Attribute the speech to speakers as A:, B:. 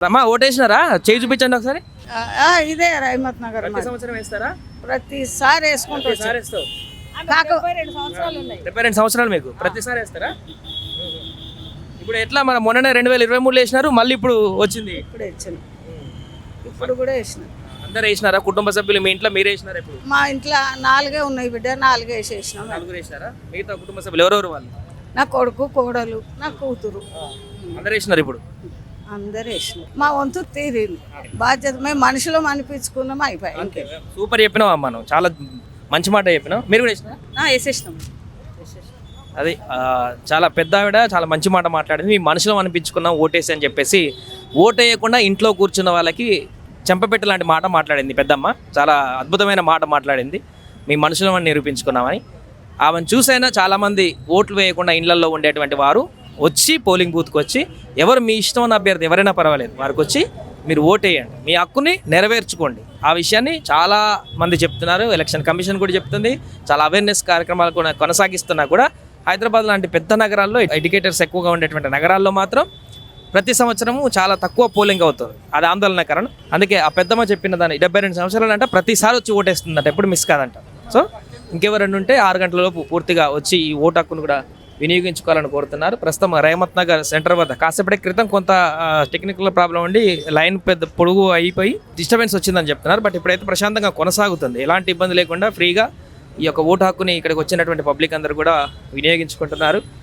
A: అమ్మా ఓటేసినారా? చేయి చూపించండి ఒకసారి.
B: ఇదే రహమత్ నగర్
A: ప్రతి సంవత్సరం వేస్తారా?
B: ప్రతిసారి వేసుకుంటూ
A: ప్రతిసారి వేస్తావు.
B: కాకు
A: 72 సంవత్సరాలు మీకు ప్రతిసారి వేస్తారా? ఇప్పుడు ఎట్లా మన మొన్ననే 2023లో వేసినారు, మళ్ళీ ఇప్పుడు వచ్చింది.
B: ఇప్పుడే ఇచ్చిన, ఇప్పుడు కూడా వేసిన.
A: అందరు వేసినారా? కుటుంబ సభ్యులు మీ ఇంట్లో మీరే వేసినారా? ఇప్పుడు
B: మా ఇంట్లో 4 ఉన్నాయి బిడ్డ, 4 వేసేసినాం.
A: 4 వేసినారా? మిగతా కుటుంబ సభ్యులు ఎవరెవరు వాళ్ళు?
B: నా కొడుకు, కోడలు, నా కూతురు
A: అందరు వేసినారు. ఇప్పుడు
B: అందరు వేసినాం. మా వంతు తీరింది బాధ్యత. మేము మనుషులు అనిపించుకున్నాం, అయిపోయి. ఇంకే
A: సూపర్ చెప్పినావు అమ్మా, నువ్వు చాలా మంచి మాట చెప్పినావు. మీరు కూడా వేసినారా?
B: వేసేసినాం.
A: అది చాలా పెద్ద ఆవిడ చాలా మంచి మాట మాట్లాడింది. మీ మనుషులు అనిపించుకున్నాం ఓటేసి అని చెప్పేసి, ఓటు వేయకుండా ఇంట్లో కూర్చున్న వాళ్ళకి చెంపపెట్టు లాంటి మాట మాట్లాడింది పెద్దమ్మ. చాలా అద్భుతమైన మాట మాట్లాడింది. మీ మనుషులు అని నిరూపించుకున్నామని. ఆమెను చూసైనా చాలామంది ఓట్లు వేయకుండా ఇళ్లల్లో ఉండేటువంటి వారు వచ్చి పోలింగ్ బూత్కి వచ్చి, ఎవరు మీ ఇష్టం ఉన్న అభ్యర్థి ఎవరైనా పర్వాలేదు, వారికి వచ్చి మీరు ఓటేయండి, మీ హక్కుని నెరవేర్చుకోండి. ఆ విషయాన్ని చాలా మంది చెప్తున్నారు. ఎలక్షన్ కమిషన్ కూడా చెప్తుంది. చాలా అవేర్నెస్ కార్యక్రమాలు కూడా కొనసాగిస్తున్నా కూడా హైదరాబాద్ లాంటి పెద్ద నగరాల్లో, ఎడ్యుకేటర్స్ ఎక్కువగా ఉండేటువంటి నగరాల్లో మాత్రం ప్రతి సంవత్సరము చాలా తక్కువ పోలింగ్ అవుతుంది. అది ఆందోళనకరం. అందుకే ఆ పెద్దమ్మ చెప్పిన దాన్ని 72 సంవత్సరాలు అంట ప్రతిసారి వచ్చి ఓటేస్తుందంట, ఎప్పుడు మిస్ కాదంట. సో ఇంకెవరైనా ఉంటే 6 గంటల లోపు పూర్తిగా వచ్చి ఈ ఓటు హక్కును కూడా వినియోగించుకోవాలని కోరుతున్నారు. ప్రస్తుతం రహమత్ నగర్ సెంటర్ వద్ద కాసేపటి క్రితం కొంత టెక్నికల్ ప్రాబ్లం ఉండి లైన్ పెద్ద పొడుగు అయిపోయి డిస్టర్బెన్స్ వచ్చిందని చెప్తున్నారు. బట్ ఇప్పుడైతే ప్రశాంతంగా కొనసాగుతుంది. ఎలాంటి ఇబ్బంది లేకుండా ఫ్రీగా ఈ యొక్క ఓటు హక్కుని ఇక్కడికి వచ్చినటువంటి పబ్లిక్ అందరూ కూడా వినియోగించుకుంటున్నారు.